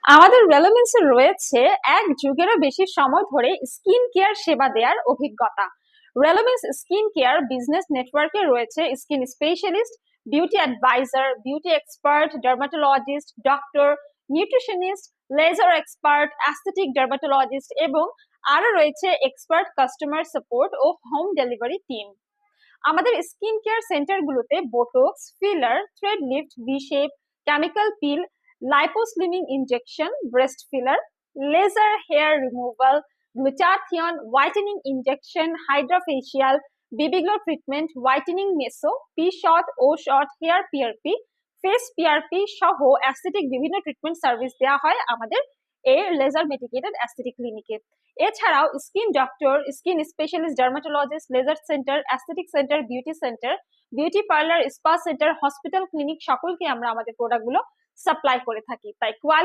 আমাদের রেলেভেন্সে রয়েছে এক যুগেরও বেশি সময় ধরে স্কিন কেয়ার সেবা দেওয়ার অভিজ্ঞতা। রেলেভেন্স স্কিন কেয়ার বিজনেস নেটওয়ার্কে রয়েছে skin specialist, beauty advisor, beauty expert, dermatologist, doctor, nutritionist, laser expert, aesthetic dermatologist এবং আরো রয়েছে এক্সপার্ট কাস্টমার সাপোর্ট ও হোম ডেলিভারি টিম। আমাদের স্কিন কেয়ার সেন্টারগুলোতে Botox, filler, thread lift, V shape, chemical peel, lipo slimming injection, breast filler, laser hair removal, glutathione, whitening injection, hydra facial, baby glow treatment, whitening meso, P shot, O shot, hair PRP, face PRP সহ aesthetic বিভিন্ন treatment service দেওয়া হয় আমাদের এই laser medicated aesthetic ক্লিনিকে। এছাড়াও skin doctor, skin specialist, dermatologist, laser centre, aesthetic centre, beauty centre, beauty parlour, spa centre, hospital, clinic সকলকে আমরা আমাদের প্রোডাক্টগুলো সাপ্লাই করে থাকি। তাই